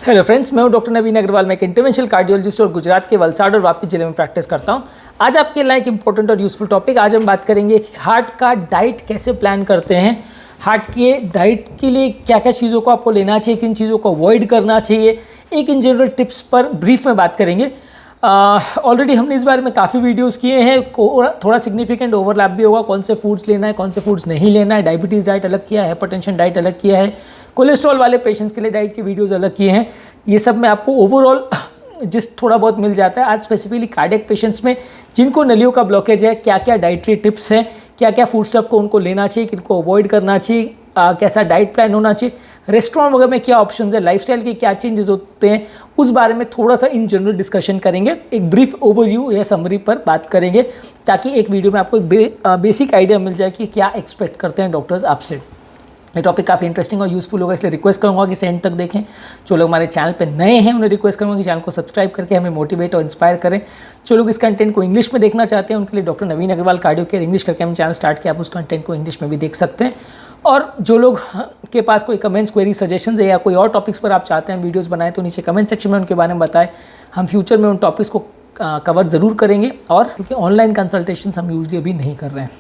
Hello friends, मैं हूं doctor नवीन अग्रवाल। मैं एक इंटरवेंशनल कार्डियोलॉजिस्ट और गुजरात के वलसाड़ और वापी जिले में प्रैक्टिस करता हूं। आज आपके लिए एक इंपॉर्टेंट और यूजफुल टॉपिक, आज हम बात करेंगे कि हार्ट का डाइट कैसे प्लान करते हैं। हार्ट के डाइट के लिए क्या क्या चीज़ों को आपको लेना चाहिए, किन चीज़ों को अवॉइड करना चाहिए, एक इन जनरल टिप्स पर ब्रीफ में बात करेंगे। ऑलरेडी हमने इस बारे में काफ़ी वीडियोस किए हैं, थोड़ा सिग्निफिकेंट ओवरलैप भी होगा, कौन से फूड्स लेना है, कौन से फूड्स नहीं लेना है। डायबिटीज़ डाइट अलग किया है, हाइपरटेंशन डाइट अलग किया है, कोलेस्ट्रॉल वाले पेशेंट्स के लिए डाइट के वीडियोस अलग किए हैं। ये सब में आपको ओवरऑल जिस थोड़ा बहुत मिल जाता है। आज स्पेसिफिकली कार्डियक पेशेंट्स में जिनको नलियों का ब्लॉकेज है, क्या क्या डाइटरी टिप्स हैं, क्या क्या फूड स्टफ को उनको लेना चाहिए, किनको अवॉइड करना चाहिए, कैसा डाइट प्लान होना चाहिए, रेस्टोरेंट वगैरह में क्या ऑप्शंस है, लाइफस्टाइल के क्या चेंजेस होते हैं, उस बारे में थोड़ा सा इन जनरल डिस्कशन करेंगे। एक ब्रीफ ओवरव्यू या समरी पर बात करेंगे ताकि एक वीडियो में आपको एक बेसिक आइडिया मिल जाए कि क्या एक्सपेक्ट करते हैं डॉक्टर्स आपसे। ये टॉपिक काफ़ी इंटरेस्टिंग और यूजफुल होगा, इसलिए रिक्वेस्ट करूंगा कि इसे एंड तक देखें। जो लोग हमारे चैनल पे नए हैं उन्हें रिक्वेस्ट करूंगा कि चैनल को सब्सक्राइब करके हमें मोटिवेट और इंस्पायर करें। जो लोग इस कंटेंट को इंग्लिश में देखना चाहते हैं उनके लिए डॉक्टर नवीन अग्रवाल कार्डियो केयर इंग्लिश करके हम चैनल स्टार्ट किया, आप उस कंटेंट को इंग्लिश में भी देख सकते हैं। और जो लोग के पास कोई कमेंट्स, क्वेरी, सजेशंस है या कोई और टॉपिक्स पर आप चाहते हैं वीडियोस बनाएं तो नीचे कमेंट सेक्शन में उनके बारे में बताएं। हम फ्यूचर में उन टॉपिक्स को कवर ज़रूर करेंगे, और क्योंकि ऑनलाइन कंसल्टेशंस हम यूजली अभी नहीं कर रहे हैं।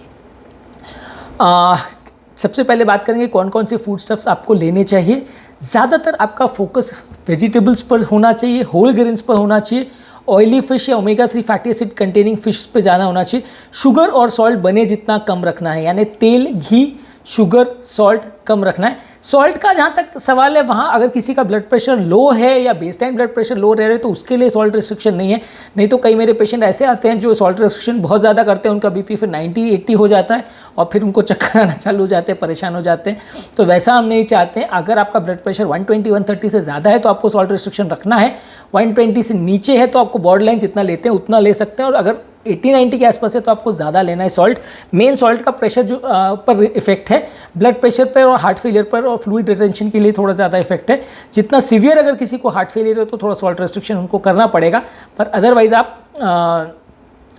सबसे पहले बात करेंगे कौन कौन से फूड स्टफ्स आपको लेने चाहिए। ज़्यादातर आपका फोकस वेजिटेबल्स पर होना चाहिए, होल ग्रेन्स पर होना चाहिए, ऑयली फिश या omega 3 fatty acid containing fish पे ज़्यादा होना चाहिए। शुगर और सॉल्ट बने जितना कम रखना है, यानी तेल, घी, शुगर, सॉल्ट कम रखना है। सॉल्ट का जहाँ तक सवाल है, वहाँ अगर किसी का ब्लड प्रेशर लो है या बेसलाइन ब्लड प्रेशर लो रह रहे तो उसके लिए सॉल्ट रिस्ट्रिक्शन नहीं है। नहीं तो कई मेरे पेशेंट ऐसे आते हैं जो सॉल्ट रिस्ट्रिक्शन बहुत ज़्यादा करते हैं, उनका बीपी फिर 90-80 हो जाता है और फिर उनको चक्कर आना चालू हो जाते हैं, परेशान हो जाते हैं। तो वैसा हम नहीं चाहते हैं। अगर आपका ब्लड प्रेशर 120-130 से ज़्यादा है तो आपको सॉल्ट रिस्ट्रिक्शन रखना है। 120 से नीचे है तो आपको बॉर्डर लाइन जितना लेते हैं उतना ले सकते हैं, और अगर 80-90 के आसपास है तो आपको ज़्यादा लेना है सॉल्ट। मेन सॉल्ट का प्रेशर जो पर इफेक्ट है, ब्लड प्रेशर पर और हार्ट फेलियर पर और फ्लूइड रिटेंशन के लिए थोड़ा ज़्यादा इफेक्ट है। जितना सीवियर अगर किसी को हार्ट फेलियर है तो थोड़ा सॉल्ट रेस्ट्रिक्शन उनको करना पड़ेगा, पर अदरवाइज़ आप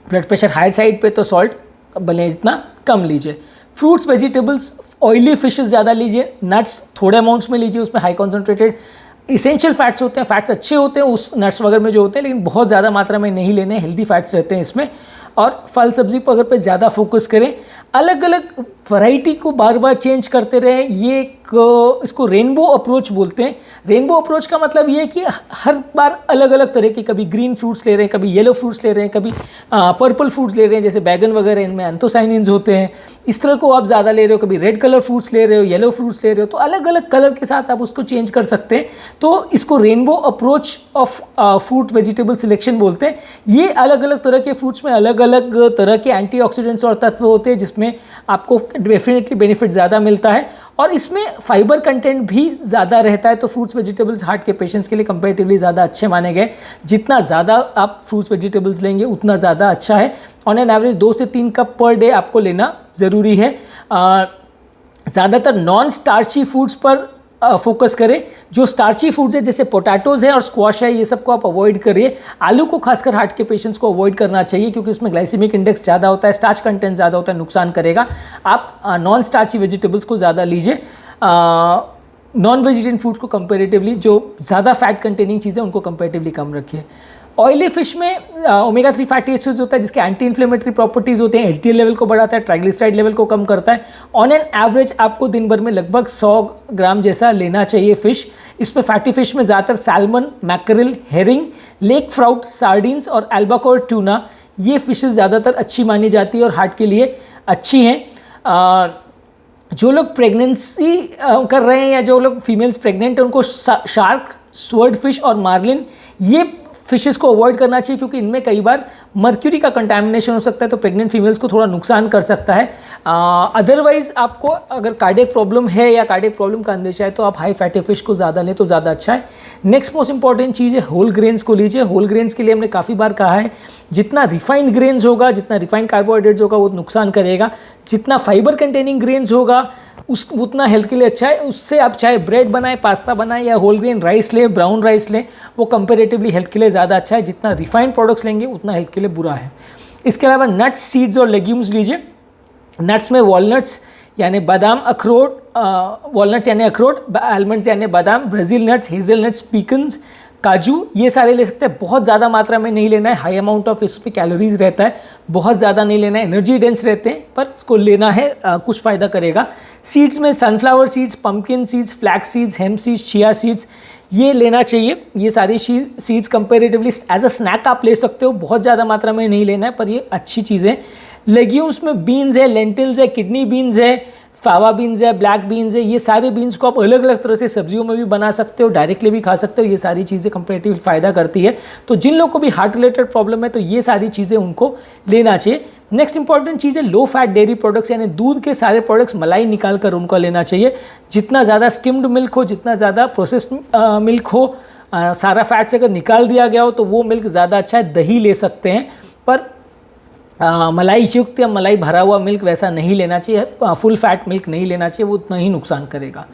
ब्लड प्रेशर हाई साइड पे तो सॉल्ट भले जितना कम लीजिए। फ्रूट्स, वेजिटेबल्स, ऑयली फिशेस ज़्यादा लीजिए, नट्स थोड़े अमाउंट्स में लीजिए, उसमें हाई कॉन्सेंट्रेटेड इसेंशियल फैट्स होते हैं, फैट्स अच्छे होते हैं उस नट्स वगैरह में जो होते हैं, लेकिन बहुत ज़्यादा मात्रा में नहीं लेने, हेल्दी फैट्स रहते हैं इसमें। और फल सब्जी पर अगर पे ज़्यादा फोकस करें, अलग अलग वैरायटी को बार बार चेंज करते रहें। ये इसको रेनबो अप्रोच बोलते हैं। रेनबो अप्रोच का मतलब ये है कि हर बार अलग अलग तरह के, कभी ग्रीन फ्रूट्स ले रहे हैं, कभी येलो फ्रूट्स ले रहे हैं, कभी पर्पल फ्रूट्स ले रहे हैं, जैसे बैगन वगैरह, इनमें एंथोसाइनिन्स होते हैं, इस तरह को आप ज़्यादा ले रहे हो। कभी रेड कलर फ्रूट्स ले रहे हो, येलो फ्रूट्स ले रहे हो, तो अलग अलग कलर के साथ आप उसको चेंज कर सकते हैं। तो इसको rainbow approach of fruit vegetable selection बोलते हैं। ये अलग अलग तरह के फ्रूट्स में अलग अलग तरह के एंटीऑक्सीडेंट्स और तत्व होते हैं, जिसमें आपको डेफिनेटली बेनिफिट ज़्यादा मिलता है, और इसमें फाइबर कंटेंट भी ज़्यादा रहता है। तो फ्रूट्स वेजिटेबल्स हार्ट के पेशेंट्स के लिए कंपैरेटिवली ज़्यादा अच्छे माने गए। जितना ज़्यादा आप फ्रूट्स वेजिटेबल्स लेंगे उतना ज़्यादा अच्छा है। ऑन एन एवरेज 2 से 3 कप पर डे आपको लेना ज़रूरी है। ज़्यादातर नॉन स्टार्ची फूड्स पर फोकस करें। जो स्टार्ची फूड्स है जैसे पोटैटोज़ है और स्क्वाश है, ये सब को आप अवॉइड करिए। आलू को खासकर हार्ट के पेशेंट्स को अवॉइड करना चाहिए, क्योंकि इसमें ग्लाइसेमिक इंडेक्स ज़्यादा होता है, स्टार्च कंटेंट ज़्यादा होता है, नुकसान करेगा। आप नॉन स्टार्ची वेजिटेबल्स को ज़्यादा लीजिए। नॉन वेजिटेरियन फूड्स को कंपेरेटिवली, जो ज़्यादा फैट कंटेनिंग चीज़ें उनको कंपेरेटिवली कम रखिए। ऑयली फिश में ओमेगा 3 फैटी एसिड्स होता है, जिसके एंटी इन्फ्लेमेटरी प्रॉपर्टीज़ होते हैं, एचडीएल लेवल को बढ़ाता है, ट्राइग्लिसराइड लेवल को कम करता है। ऑन एन एवरेज आपको दिन भर में लगभग 100 ग्राम जैसा लेना चाहिए फ़िश। इसमें फैटी फिश में ज़्यादातर salmon, mackerel, herring, lake trout, sardines और एल्बाकोर ट्यूना, ये फिशेस ज़्यादातर अच्छी मानी जाती है और हार्ट के लिए अच्छी हैं। जो लोग प्रेगनेंसी कर रहे हैं या जो लोग फीमेल्स प्रेग्नेंट हैं, उनको शार्क, स्वर्ड फिश और मार्लिन, ये फिशेस को अवॉइड करना चाहिए, क्योंकि इनमें कई बार मर्क्यूरी का कंटामिनेशन हो सकता है, तो प्रेग्नेंट फीमेल्स को थोड़ा नुकसान कर सकता है। अदरवाइज आपको अगर कार्डियक प्रॉब्लम है या कार्डियक प्रॉब्लम का अंदेशा है तो आप हाई फैटी फिश को ज़्यादा लें तो ज़्यादा अच्छा है। नेक्स्ट मोस्ट इंपॉर्टेंट चीज़ है होल ग्रेन्स को लीजिए। होल ग्रेन्स के लिए हमने काफ़ी बार कहा है, जितना रिफाइंड ग्रेन्स होगा, जितना रिफाइंड कार्बोहाइड्रेट्स होगा वो नुकसान करेगा। जितना फाइबर कंटेनिंग ग्रेन्स होगा उतना हेल्थ के लिए अच्छा है। उससे आप चाहे ब्रेड बनाएं, पास्ता बनाएं या होल ग्रेन राइस लें, ब्राउन राइस लें, वो कंपेरेटिवली हेल्थ के लिए ज़्यादा अच्छा है। जितना रिफाइंड प्रोडक्ट्स लेंगे उतना हेल्थ के लिए बुरा है। इसके अलावा नट्स, सीड्स और लेग्यूम्स लीजिए। नट्स में वॉलनट्स यानी बादाम, अखरोट वॉलनट्स यानी अखरोट, आलमंड्स यानी बादाम, ब्राज़ील नट्स, हेज़लनट्स, पीकन्स, काजू, ये सारे ले सकते हैं। बहुत ज़्यादा मात्रा में नहीं लेना है, हाई अमाउंट ऑफ इस पे कैलोरीज रहता है, बहुत ज़्यादा नहीं लेना है, एनर्जी डेंस रहते हैं, पर इसको लेना है, कुछ फ़ायदा करेगा। सीड्स में sunflower seeds, pumpkin seeds, flax seeds, hemp seeds, chia seeds, ये लेना चाहिए। ये सारी seeds comparatively as a snack आप ले सकते हो, बहुत ज़्यादा मात्रा में नहीं लेना है, पर ये अच्छी चीज़ें। लेग्यूम्स में बीन्स है, लेंटिल्स है, किडनी बीन्स है, फावा बीन्स है, ब्लैक बीन्स है, ये सारे बीन्स को आप अलग अलग तरह से सब्जियों में भी बना सकते हो, डायरेक्टली भी खा सकते हो। ये सारी चीज़ें कंपेरेटिव फ़ायदा करती है। तो जिन लोगों को भी हार्ट रिलेटेड प्रॉब्लम है तो ये सारी चीज़ें उनको लेना चाहिए। नेक्स्ट इंपॉर्टेंट चीज़ है लो फैट डेयरी प्रोडक्ट्स, यानी दूध के सारे प्रोडक्ट्स, मलाई निकाल कर उनको लेना चाहिए। जितना ज़्यादा स्किम्ड मिल्क हो, जितना ज़्यादा प्रोसेस्ड मिल्क हो, सारा फैट्स अगर निकाल दिया गया हो तो वो मिल्क ज़्यादा अच्छा है। दही ले सकते हैं, पर मलाई युक्त या मलाई भरा हुआ मिल्क वैसा नहीं लेना चाहिए, फुल फैट मिल्क नहीं लेना चाहिए, वो उतना ही नुकसान करेगा।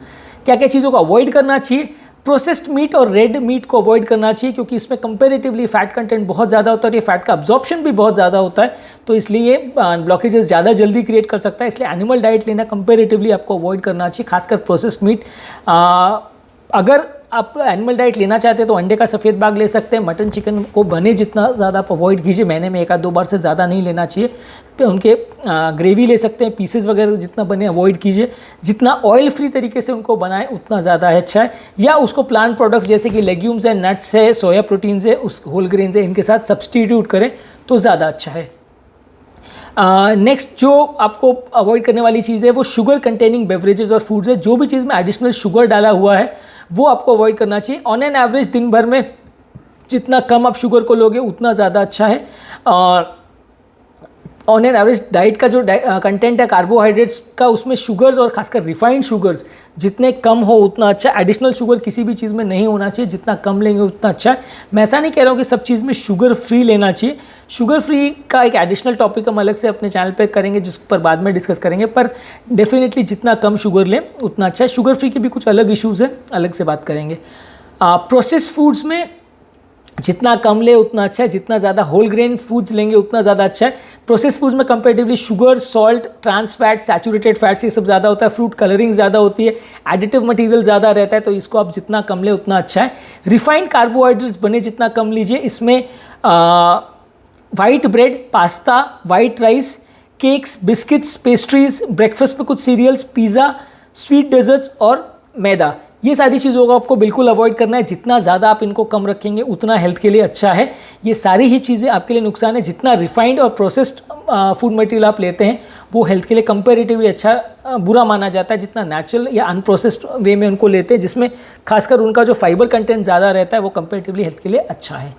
क्या क्या चीज़ों को अवॉइड करना चाहिए? प्रोसेस्ड मीट और रेड मीट को अवॉइड करना चाहिए, क्योंकि इसमें कंपेरेटिवली फैट कंटेंट बहुत ज़्यादा होता है और ये फैट का अब्जॉर्प्शन भी बहुत ज़्यादा होता है, तो इसलिए ये ब्लॉकेजेस ज़्यादा जल्दी क्रिएट कर सकता है। इसलिए एनिमल डाइट लेना कंपेरेटिवली आपको अवॉइड करना चाहिए, खासकर प्रोसेस्ड मीट। अगर आप एनिमल डाइट लेना चाहते हैं तो अंडे का सफ़ेद बाग ले सकते हैं। मटन चिकन को बने जितना ज़्यादा आप अवॉइड कीजिए, महीने में 1 आध 2 बार से ज़्यादा नहीं लेना चाहिए। तो उनके ग्रेवी ले सकते हैं, पीसेस वगैरह जितना बने अवॉइड कीजिए। जितना ऑयल फ्री तरीके से उनको बनाएं उतना ज़्यादा अच्छा है। या उसको प्लांट प्रोडक्ट्स जैसे कि लेग्यूम्स है, नट्स है, सोया प्रोटीन्स है, उस होल ग्रेन्स है, इनके साथ सब्सटीट्यूट करें तो ज़्यादा अच्छा है। नेक्स्ट जो आपको अवॉइड करने वाली चीज़ है वो शुगर कंटेनिंग बेवरेजेस और फूड्स है। जो भी चीज़ में एडिशनल शुगर डाला हुआ है वो आपको अवॉइड करना चाहिए। ऑन एन एवरेज दिन भर में जितना कम आप शुगर को लोगे उतना ज़्यादा अच्छा है। ऑन एन एवरेज डाइट का जो कंटेंट है कार्बोहाइड्रेट्स का, उसमें शुगर्स और खासकर रिफाइंड शुगर्स जितने कम हो उतना अच्छा। एडिशनल शुगर किसी भी चीज़ में नहीं होना चाहिए, जितना कम लेंगे उतना अच्छा है। मैं ऐसा नहीं कह रहा हूँ कि सब चीज़ में शुगर फ्री लेना चाहिए। शुगर फ्री का एक एडिशनल टॉपिक हम अलग से अपने चैनल पे करेंगे, जिस पर बाद में डिस्कस करेंगे, पर डेफिनेटली जितना कम शुगर लें उतना अच्छा है। शुगर फ्री के भी कुछ अलग इश्यूज़ हैं, अलग से बात करेंगे। प्रोसेस फूड्स में जितना कम ले उतना अच्छा है, जितना ज़्यादा होल ग्रेन फूड्स लेंगे उतना ज़्यादा अच्छा है। प्रोसेस फूड्स में comparatively sugar, salt, trans fat, saturated fats ये सब ज़्यादा होता है। फ्रूट कलरिंग ज़्यादा होती है, एडिटिव मटेरियल ज़्यादा रहता है, तो इसको आप जितना कम ले उतना अच्छा है। रिफाइंड कार्बोहाइड्रेट्स बने जितना कम लीजिए। इसमें white bread, pasta, white rice, cakes, biscuits, pastries, breakfast में कुछ सीरियल्स, पिज़्ज़ा, स्वीट डेजर्ट्स और मैदा, ये सारी चीज़ों को आपको बिल्कुल अवॉइड करना है। जितना ज़्यादा आप इनको कम रखेंगे उतना हेल्थ के लिए अच्छा है। ये सारी ही चीज़ें आपके लिए नुकसान है। जितना रिफाइंड और प्रोसेस्ड फूड मटेरियल आप लेते हैं वो हेल्थ के लिए कंपेरेटिवली अच्छा बुरा माना जाता है। जितना नेचुरल या अनप्रोसेस्ड वे में उनको लेते हैं, जिसमें खासकर उनका जो फाइबर कंटेंट ज़्यादा रहता है, वो कंपेरेटिवली हेल्थ के लिए अच्छा है।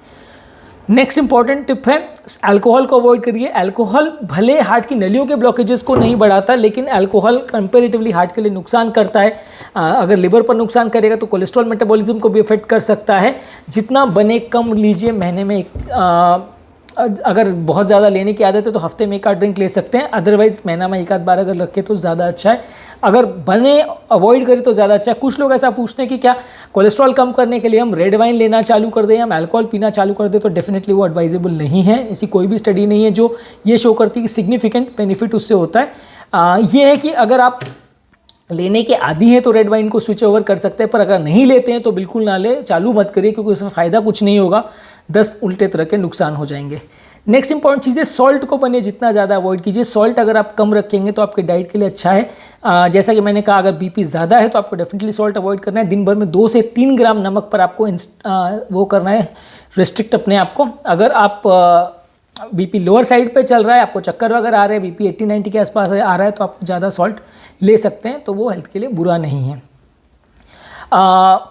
नेक्स्ट इंपॉर्टेंट टिप है, अल्कोहल को अवॉइड करिए। अल्कोहल भले हार्ट की नलियों के ब्लॉकेजेस को नहीं बढ़ाता, लेकिन अल्कोहल कंपेरेटिवली हार्ट के लिए नुकसान करता है। अगर लिवर पर नुकसान करेगा तो कोलेस्ट्रॉल मेटाबॉलिज्म को भी इफेक्ट कर सकता है। जितना बने कम लीजिए। महीने में अगर बहुत ज़्यादा लेने की आदत है तो हफ्ते में 1 आध ड्रिंक ले सकते हैं, अदरवाइज महीना में 1 आध बार अगर रखे तो ज़्यादा अच्छा है। अगर बने अवॉइड करें तो ज़्यादा अच्छा है। कुछ लोग ऐसा पूछते हैं कि क्या कोलेस्ट्रॉल कम करने के लिए हम रेड वाइन लेना चालू कर दें या हम अल्कोहल पीना चालू कर दें, तो डेफिनेटली वो एडवाइजेबल नहीं है। ऐसी कोई भी स्टडी नहीं है जो ये शो करती है कि सिग्निफिकेंट बेनिफिट उससे होता है। ये है कि अगर आप लेने के आदी हैं तो रेड वाइन को स्विच ओवर कर सकते हैं, पर अगर नहीं लेते हैं तो बिल्कुल ना ले, चालू मत करिए, क्योंकि उसमें फ़ायदा कुछ नहीं होगा, 10 उल्टे तरह के नुकसान हो जाएंगे। नेक्स्ट इंपॉर्टेंट चीज़ है, सॉल्ट को बने जितना ज़्यादा अवॉइड कीजिए। सॉल्ट अगर आप कम रखेंगे तो आपके डाइट के लिए अच्छा है। जैसा कि मैंने कहा, अगर बीपी ज़्यादा है तो आपको डेफिनेटली सॉल्ट अवॉइड करना है। दिन भर में 2 से 3 ग्राम नमक पर आपको वो करना है, रिस्ट्रिक्ट अपने आप को। अगर आप बीपी लोअर साइड पे चल रहा है, आपको चक्कर वगैरह आ रहे हैं, बीपी 80-90 के आसपास आ रहा है, तो आप ज़्यादा सॉल्ट ले सकते हैं, तो वो हेल्थ के लिए बुरा नहीं है।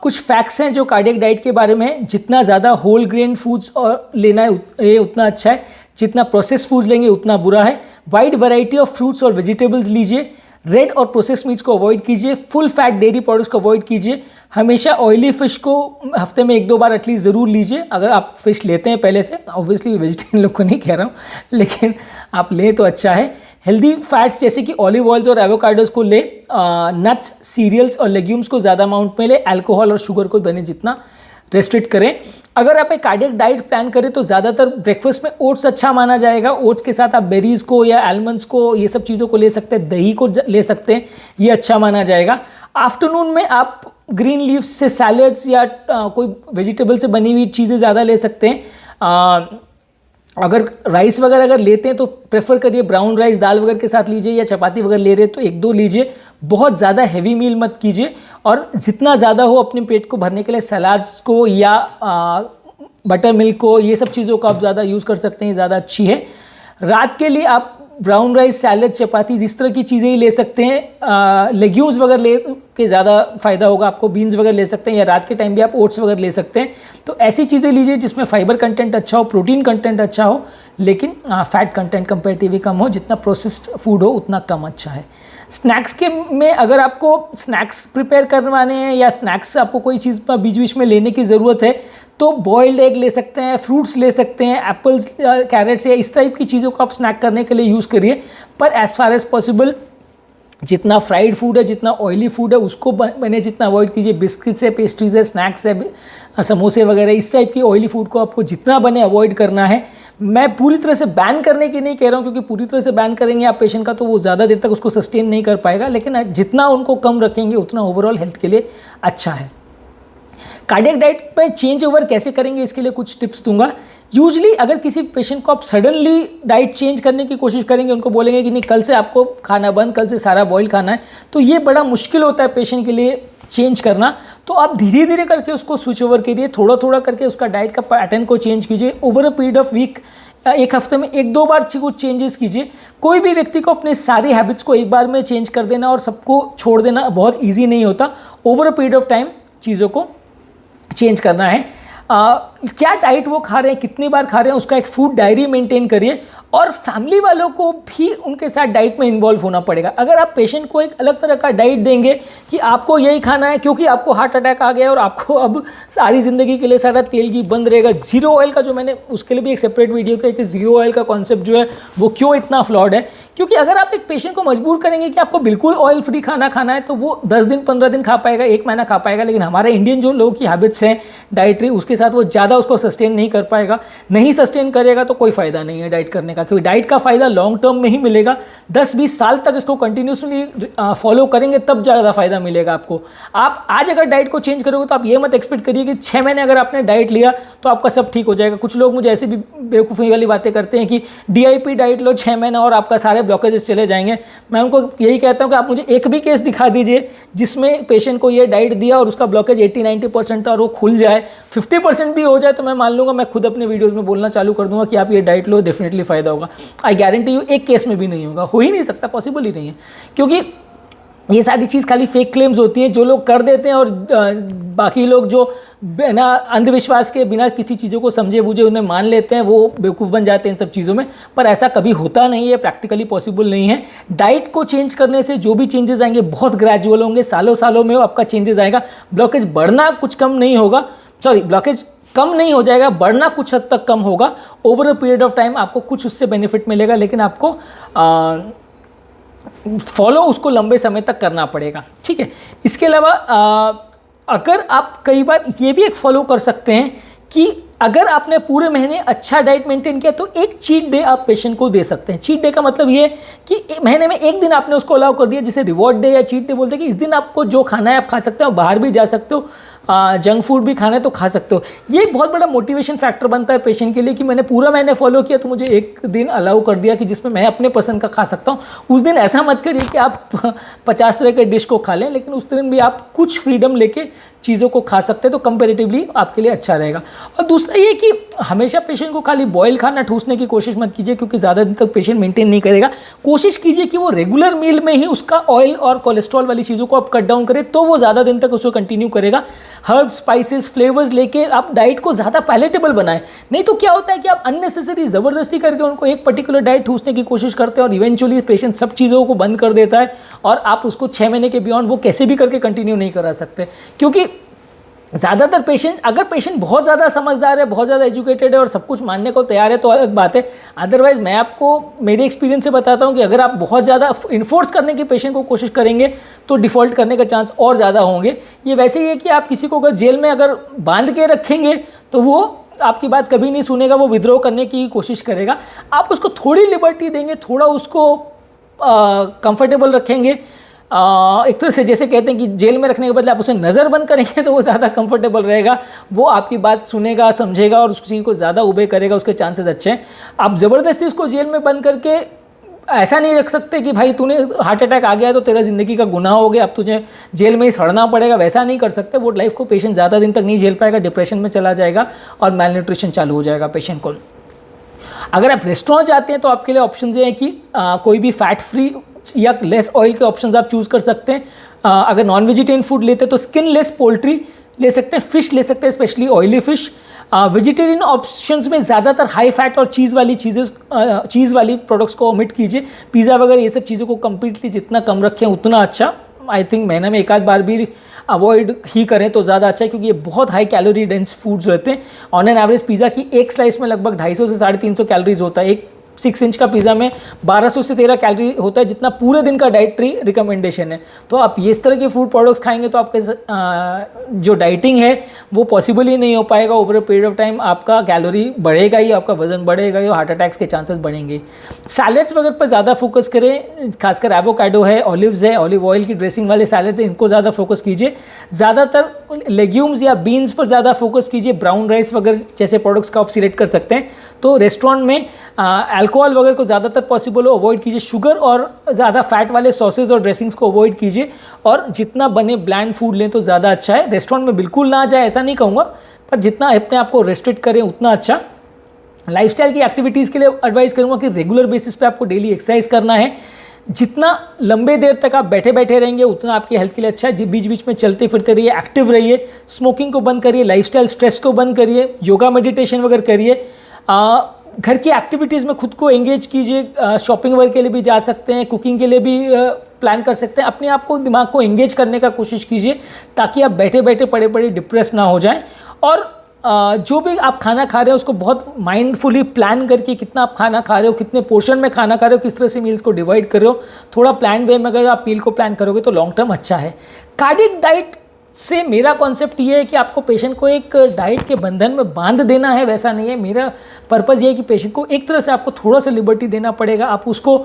कुछ फैक्ट्स हैं जो कार्डियक डाइट के बारे में है। जितना ज़्यादा होल ग्रेन फूड्स और लेना है उतना अच्छा है, जितना प्रोसेस फूड्स लेंगे उतना बुरा है। वाइड वैरायटी ऑफ फ्रूट्स और वेजिटेबल्स लीजिए। रेड और प्रोसेस मीट्स को अवॉइड कीजिए। फुल फैट डेयरी प्रोडक्ट्स को अवॉइड कीजिए। हमेशा ऑयली फिश को हफ्ते में 1-2 बार एटलीस्ट ज़रूर लीजिए, अगर आप फिश लेते हैं पहले से। ऑब्वियसली वेजिटेरियन लोग को नहीं कह रहा हूँ, लेकिन आप लें तो अच्छा है। हेल्दी फैट्स जैसे कि ऑलिव ऑयल्स और एवोकाडोस को ले। नट्स, सीरियल्स और लेग्यूम्स को ज़्यादा अमाउंट में ले। अल्कोहल और शुगर को बने जितना रेस्ट्रिक्ट करें। अगर आप एक कार्डियक डाइट प्लान करें तो ज़्यादातर ब्रेकफास्ट में ओट्स अच्छा माना जाएगा। ओट्स के साथ आप बेरीज़ को या आलमंड्स को, ये सब चीज़ों को ले सकते हैं, दही को ले सकते हैं, ये अच्छा माना जाएगा। आफ्टरनून में आप ग्रीन लीव्स से सैलड्स या कोई वेजिटेबल से बनी हुई चीज़ें ज़्यादा ले सकते हैं। अगर राइस वगैरह अगर लेते हैं तो प्रेफर करिए ब्राउन राइस दाल वगैरह के साथ लीजिए, या चपाती वगैरह ले रहे हैं तो 1-2 लीजिए, बहुत ज़्यादा हैवी मील मत कीजिए। और जितना ज़्यादा हो अपने पेट को भरने के लिए सलाड्स को या बटर मिल्क को, ये सब चीज़ों को आप ज़्यादा यूज़ कर सकते हैं, ज़्यादा अच्छी है। रात के लिए आप ब्राउन राइस, सैलड, चपाती, इस तरह की चीज़ें ही ले सकते हैं। लेग्यूम्स वगैरह ले के ज़्यादा फ़ायदा होगा आपको, बीन्स वगैरह ले सकते हैं, या रात के टाइम भी आप ओट्स वगैरह ले सकते हैं। तो ऐसी चीज़ें लीजिए जिसमें फाइबर कंटेंट अच्छा हो, प्रोटीन कंटेंट अच्छा हो, लेकिन फैट कंटेंट कंपेरेटिवली कम हो। जितना प्रोसेस्ड फूड हो उतना कम अच्छा है। स्नैक्स के में अगर आपको स्नैक्स प्रिपेयर करवाने हैं या स्नैक्स आपको कोई चीज़ बीच बीच में लेने की ज़रूरत है तो बॉइल्ड एग ले सकते हैं, फ्रूट्स ले सकते हैं, एप्पल्स, कैरेट्स या इस टाइप की चीज़ों को आप स्नैक करने के लिए यूज़ करिए। पर एज़ फार एज़ पॉसिबल जितना फ्राइड फूड है, जितना ऑयली फूड है, उसको बने जितना अवॉइड कीजिए। बिस्किट्स है, पेस्ट्रीज है, स्नैक्स है, समोसे वगैरह, इस टाइप की ऑयली फूड को आपको जितना बने अवॉइड करना है। मैं पूरी तरह से बैन करने की नहीं कह रहा हूँ, क्योंकि पूरी तरह से बैन करेंगे आप पेशेंट का तो वो ज़्यादा देर तक उसको सस्टेन नहीं कर पाएगा, लेकिन जितना उनको कम रखेंगे उतना ओवरऑल हेल्थ के लिए अच्छा है। कार्डियक डाइट पे चेंज ओवर कैसे करेंगे इसके लिए कुछ टिप्स दूंगा। यूजली अगर किसी पेशेंट को आप सडनली डाइट चेंज करने की कोशिश करेंगे, उनको बोलेंगे कि नहीं कल से आपको खाना बंद, कल से सारा बॉयल खाना है, तो ये बड़ा मुश्किल होता है पेशेंट के लिए चेंज करना। तो आप धीरे धीरे करके उसको स्विच ओवर करिए, थोड़ा थोड़ा करके उसका डाइट का पैटर्न को चेंज कीजिए। Over a period of week, एक हफ्ते में 1-2 बार कुछ चेंजेस कीजिए। कोई भी व्यक्ति को अपने सारी हैबिट्स को एक बार में चेंज कर देना और सबको छोड़ देना बहुत ईजी नहीं होता। Over a period of time चीज़ों को चेंज करना है। क्या डाइट वो खा रहे हैं, कितनी बार खा रहे हैं, उसका एक फूड डायरी मेंटेन करिए। और फैमिली वालों को भी उनके साथ डाइट में इन्वॉल्व होना पड़ेगा। अगर आप पेशेंट को एक अलग तरह का डाइट देंगे कि आपको यही खाना है क्योंकि आपको हार्ट अटैक आ गया और आपको अब सारी ज़िंदगी के लिए सारा तेल घी बंद रहेगा, जीरो ऑयल का जो मैंने उसके लिए भी एक सेपरेट वीडियो किया कि जीरो ऑयल का कॉन्सेप्ट जो है वो क्यों इतना फ्लॉड है। क्योंकि अगर आप एक पेशेंट को मजबूर करेंगे कि आपको बिल्कुल ऑयल फ्री खाना खाना है तो वो 10 दिन 15 दिन खा पाएगा, 1 महीना खा पाएगा, लेकिन हमारे इंडियन जो लोगों की हैबिट्स हैं डाइटरी, उसके साथ वो ज़्यादा उसको सस्टेन नहीं कर पाएगा। नहीं सस्टेन करेगा तो कोई फ़ायदा नहीं है डाइट करने का, क्योंकि डाइट का फ़ायदा लॉन्ग टर्म में ही मिलेगा। 10-20 साल तक इसको कंटिन्यूसली फॉलो करेंगे तब ज़्यादा फ़ायदा मिलेगा आपको। आप आज अगर डाइट को चेंज करोगे तो आप ये मत एक्सपेक्ट करिए कि 6 महीने अगर आपने डाइट लिया तो आपका सब ठीक हो जाएगा। कुछ लोग मुझे ऐसे भी बेवकूफ़ी वाली बातें करते हैं कि DIP डाइट लो 6 महीना और आपका सारे ब्लॉकेजेस चले जाएंगे। मैं उनको यही कहता हूँ कि आप मुझे एक भी केस दिखा दीजिए जिसमें पेशेंट को ये डाइट दिया और उसका ब्लॉकेज 80-90% था और वो खुल जाए, 50% भी हो जाए तो मैं मान लूँगा, मैं खुद अपने वीडियोज़ में बोलना चालू कर दूँगा कि आप ये डाइट लो, डेफिनेटली फ़ायदा होगा। आई गारंटी यू एक केस में भी नहीं होगा, हो ही नहीं सकता, पॉसिबल ही नहीं है। क्योंकि ये सारी चीज़ खाली फेक क्लेम्स होती हैं जो लोग कर देते हैं और बाकी लोग जो बिना अंधविश्वास के, बिना किसी चीज़ों को समझे बूझे उन्हें मान लेते हैं, वो बेवकूफ़ बन जाते हैं इन सब चीज़ों में। पर ऐसा कभी होता नहीं है, प्रैक्टिकली पॉसिबल नहीं है। डाइट को चेंज करने से जो भी चेंजेस आएंगे बहुत ग्रेजुअल होंगे, सालों सालों में आपका चेंजेस आएगा। ब्लॉकेज बढ़ना कुछ कम नहीं होगा, ब्लॉकेज कम नहीं हो जाएगा, बढ़ना कुछ हद तक कम होगा। Over a period of time आपको कुछ उससे बेनिफिट मिलेगा, लेकिन आपको फॉलो उसको लंबे समय तक करना पड़ेगा, ठीक है। इसके अलावा अगर आप कई बार ये भी एक फॉलो कर सकते हैं कि अगर आपने पूरे महीने अच्छा डाइट मेंटेन किया तो एक चीट डे आप पेशेंट को दे सकते हैं। चीट डे का मतलब ये कि महीने में एक दिन आपने उसको अलाउ कर दिया, जिसे रिवॉर्ड डे या चीट डे बोलते हैं, कि इस दिन आपको जो खाना है आप खा सकते हो, बाहर भी जा सकते हो, जंक फूड भी खाना है तो खा सकते हो। ये एक बहुत बड़ा मोटिवेशन फैक्टर बनता है पेशेंट के लिए कि मैंने पूरा महीने फॉलो किया तो मुझे एक दिन अलाउ कर दिया कि जिसमें मैं अपने पसंद का खा सकता हूँ। उस दिन ऐसा मत करिए कि आप 50 तरह के डिश को खा लें, लेकिन उस दिन भी आप कुछ फ्रीडम लेके चीज़ों को खा सकते हैं तो कंपैरेटिवली आपके लिए अच्छा रहेगा। और दूसरा ये कि हमेशा पेशेंट को खाली बॉयल खाना ठूसने की कोशिश मत कीजिए, क्योंकि ज़्यादा दिन तक पेशेंट मेंटेन नहीं करेगा। कोशिश कीजिए कि वो रेगुलर मील में ही उसका ऑयल और कोलेस्ट्रॉल वाली चीज़ों को आप कट डाउन करें, तो वो ज़्यादा दिन तक उसको कंटिन्यू करेगा। हर्ब्स, स्पाइसेस, फ्लेवर्स लेके आप डाइट को ज़्यादा पैलेटेबल बनाएं। नहीं तो क्या होता है कि आप अननेसेसरी ज़बरदस्ती करके उनको एक पर्टिकुलर डाइट ठूसने की कोशिश करते हैं और इवेंचुअली पेशेंट सब चीज़ों को बंद कर देता है और आप उसको 6 महीने के बियॉन्ड वो कैसे भी करके कंटिन्यू नहीं करा सकते। क्योंकि ज़्यादातर पेशेंट, अगर पेशेंट बहुत ज़्यादा समझदार है, बहुत ज़्यादा एजुकेटेड है और सब कुछ मानने को तैयार है तो अलग बात है। अदरवाइज़ मैं आपको मेरे एक्सपीरियंस से बताता हूँ कि अगर आप बहुत ज़्यादा इन्फोर्स करने की पेशेंट को कोशिश करेंगे तो डिफ़ॉल्ट करने का चांस और ज़्यादा होंगे। ये वैसे ही है कि आप किसी को अगर जेल में अगर बांध के रखेंगे तो वो आपकी बात कभी नहीं सुनेगा, वो विद्रोह करने की कोशिश करेगा। आप उसको थोड़ी लिबर्टी देंगे, थोड़ा उसको कंफर्टेबल रखेंगे, एक तरह से जैसे कहते हैं कि जेल में रखने के बदले आप उसे नज़र बंद करेंगे तो वो ज़्यादा कंफर्टेबल रहेगा, वो आपकी बात सुनेगा, समझेगा और उस चीज़ को ज़्यादा उबे करेगा, उसके चांसेस अच्छे हैं। आप ज़बरदस्ती उसको जेल में बंद करके ऐसा नहीं रख सकते कि भाई तूने हार्ट अटैक आ गया तो तेरा ज़िंदगी का गुनाह हो गया, अब तुझे जेल में ही सड़ना पड़ेगा, वैसा नहीं कर सकते। वो लाइफ को पेशेंट ज़्यादा दिन तक नहीं झेल पाएगा, डिप्रेशन में चला जाएगा और मैल न्यूट्रिशन चालू हो जाएगा पेशेंट को। अगर आप रेस्टोरेंट जाते हैं तो आपके लिए ऑप्शन ये है कि कोई भी फैट फ्री या लेस ऑयल के ऑप्शंस आप चूज़ कर सकते हैं। अगर नॉन वेजिटेरियन फूड लेते हैं तो स्किनलेस पोल्ट्री ले सकते हैं, फिश ले सकते हैं, specially oily fish. Vegetarian options में ज़्यादातर हाई फैट और चीज़ वाली प्रोडक्ट्स को ओमिट कीजिए। पिज़्ज़ा वगैरह ये सब चीज़ों को कम्प्लीटली जितना कम रखें उतना अच्छा। आई थिंक महीने में एक आध बार भी अवॉइड ही करें तो ज़्यादा अच्छा है, क्योंकि ये बहुत हाई कैलोरी डेंस फूड्स रहते हैं। ऑन एन एवरेज पिज़्ज़ा की एक स्लाइस में लगभग 250 से 350 कैलोरीज होता है। एक 6 इंच का पिज़्ज़ा में 1200 से 13 कैलोरी होता है, जितना पूरे दिन का डाइटरी रिकमेंडेशन है। तो आप ये इस तरह के फूड प्रोडक्ट्स खाएंगे तो आपके जो डाइटिंग है वो पॉसिबल ही नहीं हो पाएगा। Over a period of time आपका कैलोरी बढ़ेगा ही, आपका वजन बढ़ेगा ही और हार्ट अटैक्स के चांसेस बढ़ेंगे। सैलड्स वगैरह पर ज़्यादा फोकस करें, खासकर एवोकाडो है, ऑलिव्स है, ऑलिव ऑयल की ड्रेसिंग वाले सैलड्स हैं, इनको ज़्यादा फोकस कीजिए। ज़्यादातर लेग्यूम्स या बीन्स पर ज़्यादा फोकस कीजिए। ब्राउन राइस वगैरह जैसे प्रोडक्ट्स का आप सिलेक्ट कर सकते हैं। तो रेस्टोरेंट में अल्कोहल वगैरह को ज़्यादातर पॉसिबल हो अवॉइड कीजिए। शुगर और ज़्यादा फैट वाले सॉसेज और ड्रेसिंग्स को अवॉइड कीजिए और जितना बने ब्लैंड फूड लें तो ज़्यादा अच्छा है। रेस्टोरेंट में बिल्कुल ना जाए ऐसा नहीं कहूँगा, पर जितना अपने आप को रेस्ट्रिक्ट करें उतना अच्छा। लाइफस्टाइल की एक्टिविटीज़ के लिए एडवाइस करूँगा कि रेगुलर बेसिस पे आपको डेली एक्सरसाइज करना है। जितना लंबे देर तक आप बैठे बैठे रहेंगे उतना आपकी हेल्थ के लिए अच्छा है। बीच बीच में चलते फिरते रहिए, एक्टिव रहिए, स्मोकिंग को बंद करिए, लाइफस्टाइल स्ट्रेस को बंद करिए, योगा मेडिटेशन वगैरह करिए। घर की एक्टिविटीज़ में खुद को एंगेज कीजिए। शॉपिंग वगैरह के लिए भी जा सकते हैं, कुकिंग के लिए भी प्लान कर सकते हैं। अपने आप को, दिमाग को एंगेज करने का कोशिश कीजिए ताकि आप बैठे बैठे पड़े पड़े डिप्रेस ना हो जाएं। और जो भी आप खाना खा रहे हो उसको बहुत माइंडफुली प्लान करके, कितना आप खाना खा रहे हो, कितने पोर्शन में खाना खा रहे हो, किस तरह से मील्स को डिवाइड कर रहे हो, थोड़ा प्लान वे में अगर आप मील को प्लान करोगे तो लॉन्ग टर्म अच्छा है। कार्डियक डाइट से मेरा कॉन्सेप्ट ये है कि आपको पेशेंट को एक डाइट के बंधन में बांध देना है, वैसा नहीं है। मेरा पर्पज़ ये है कि पेशेंट को एक तरह से आपको थोड़ा सा लिबर्टी देना पड़ेगा। आप उसको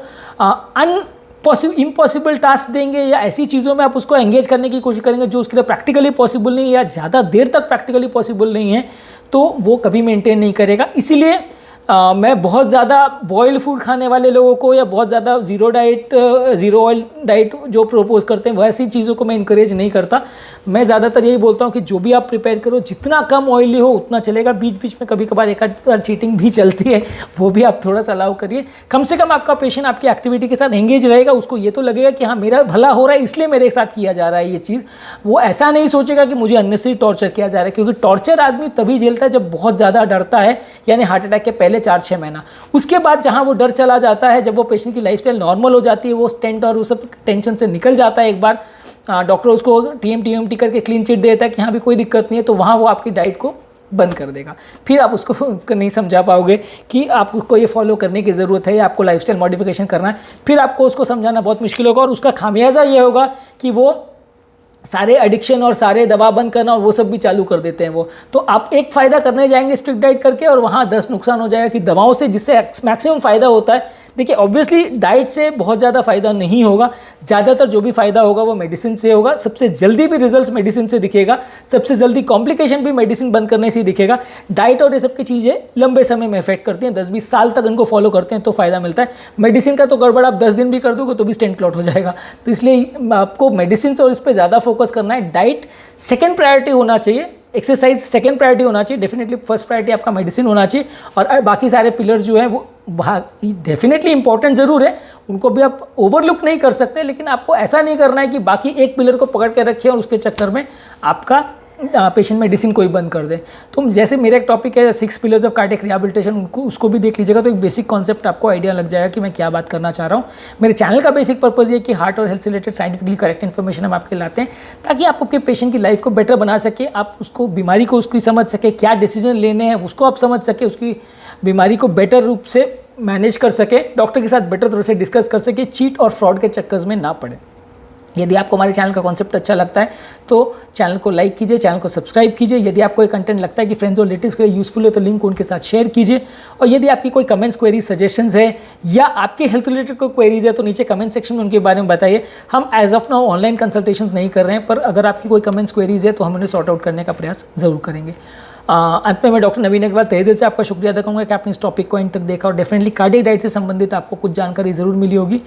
इम्पॉसिबल टास्क देंगे या ऐसी चीज़ों में आप उसको एंगेज करने की कोशिश करेंगे जो उसके लिए प्रैक्टिकली पॉसिबल नहीं है या ज़्यादा देर तक प्रैक्टिकली पॉसिबल नहीं है, तो वो कभी मेंटेन नहीं करेगा। इसीलिए मैं बहुत ज़्यादा बॉइल्ड फूड खाने वाले लोगों को या बहुत ज़्यादा ज़ीरो ऑयल डाइट जो प्रपोज करते हैं वैसी चीज़ों को मैं इनकरेज नहीं करता। मैं ज़्यादातर यही बोलता हूँ कि जो भी आप प्रिपेयर करो जितना कम ऑयली हो उतना चलेगा। बीच बीच में कभी कभार एक आध चीटिंग भी चलती है, वो भी आप थोड़ा सा अलाउ करिए। कम से कम आपका पेशेंट आपकी एक्टिविटी के साथ एंगेज रहेगा, उसको ये तो लगेगा कि हाँ मेरा भला हो रहा है इसलिए मेरे साथ किया जा रहा है ये चीज़। वो ऐसा नहीं सोचेगा कि मुझे अननेसेसरी टॉर्चर किया जा रहा है, क्योंकि टॉर्चर आदमी तभी झेलता है जब बहुत ज़्यादा डरता है, यानी हार्ट अटैक के पहले 4-6 महीना। उसके बाद जहां वो डर चला जाता है, जब वो पेशेंट की लाइफस्टाइल नॉर्मल हो जाती है, वो स्टेंट और वो सब टेंशन से निकल जाता है, एक बार डॉक्टर उसको टीएमटी करके क्लीन चिट देता है कि हाँ भी कोई दिक्कत नहीं है, तो वहाँ वो आपकी डाइट को बंद कर देगा। फिर आप उसको नहीं समझा पाओगे कि आपको ये फॉलो करने की ज़रूरत है या आपको लाइफस्टाइल मॉडिफिकेशन करना है। फिर आपको उसको समझाना बहुत मुश्किल होगा और उसका खामियाजा ये होगा कि वो सारे एडिक्शन और सारे दवा बंद करना और वो सब भी चालू कर देते हैं वो। तो आप एक फ़ायदा करने जाएंगे स्ट्रिक्ट डाइट करके और वहाँ 10 नुकसान हो जाएगा कि दवाओं से जिससे मैक्सिमम फ़ायदा होता है। देखिए ऑब्वियसली डाइट से बहुत ज़्यादा फ़ायदा नहीं होगा, ज़्यादातर जो भी फ़ायदा होगा वो मेडिसिन से होगा। सबसे जल्दी भी रिजल्ट मेडिसिन से दिखेगा, सबसे जल्दी कॉम्प्लिकेशन भी मेडिसिन बंद करने से ही दिखेगा। डाइट और ये सब की चीज़ें लंबे समय में इफेक्ट करती हैं, 10-20 साल तक इनको फॉलो करते हैं तो फ़ायदा मिलता है। मेडिसिन का तो गड़बड़ आप 10 दिन भी कर दोगे तो भी स्टेंट क्लॉट हो जाएगा। तो इसलिए आपको मेडिसिन और इस पर ज़्यादा फोकस करना है। डाइट सेकेंड प्रायोरिटी होना चाहिए, एक्सरसाइज सेकंड प्रायोरिटी होना चाहिए, डेफिनेटली फर्स्ट प्रायोरिटी आपका मेडिसिन होना चाहिए। और बाकी सारे पिलर्स जो हैं वो डेफिनेटली इंपॉर्टेंट ज़रूर है, उनको भी आप ओवरलुक नहीं कर सकते, लेकिन आपको ऐसा नहीं करना है कि बाकी एक पिलर को पकड़ के रखिए और उसके चक्कर में आपका पेशेंट मेडिसिन कोई बंद कर दे। तो जैसे मेरा एक टॉपिक है 6 पिलर्स ऑफ कार्डियक रिहैबिलिटेशन, उनको उसको भी देख लीजिएगा तो एक बेसिक कॉन्सेप्ट आपको आइडिया लग जाएगा कि मैं क्या बात करना चाह रहा हूँ। मेरे चैनल का बेसिक पर्पज़ ये कि हार्ट और हेल्थ से रिलेटेड साइंटिफिकली करेक्ट इन्फॉर्मेशन हम आपके लाते हैं ताकि आप आपके पेशेंट की लाइफ को बेटर बना सके, आप उसको बीमारी को उसकी समझ सके, क्या डिसीजन लेने हैं उसको आप समझ सके, उसकी बीमारी को बेटर रूप से मैनेज कर सके, डॉक्टर के साथ बेटर तरह से डिस्कस कर सके, चीट और फ्रॉड के चक्कर में ना पड़े। यदि आपको हमारे चैनल का कॉन्सेप्ट अच्छा लगता है तो चैनल को लाइक कीजिए, चैनल को सब्सक्राइब कीजिए। यदि आपको ये कंटेंट लगता है कि फ्रेंड्स और रिलेटिव्स के लिए यूजफुल है तो लिंक उनके साथ शेयर कीजिए। और यदि आपकी कोई कमेंट्स, क्वेरीज, सजेशंस है या आपके हेल्थ रिलेटेड कोई क्वेरीज है तो नीचे कमेंट सेक्शन में उनके बारे में बताइए। हम as of now online consultations नहीं कर रहे हैं, पर अगर आपकी कोई कमेंट्स, क्वेरीज है तो हम उन्हें सॉर्ट आउट करने का प्रयास जरूर करेंगे। अंत में मैं डॉक्टर नवीन अग्रवाल तहे दिल से आपका शुक्रिया अदा करूँगा कि आपने इस टॉपिक को एंड तक देखा और डेफिनेटली कार्डियक डाइट से संबंधित आपको कुछ जानकारी जरूर मिली होगी।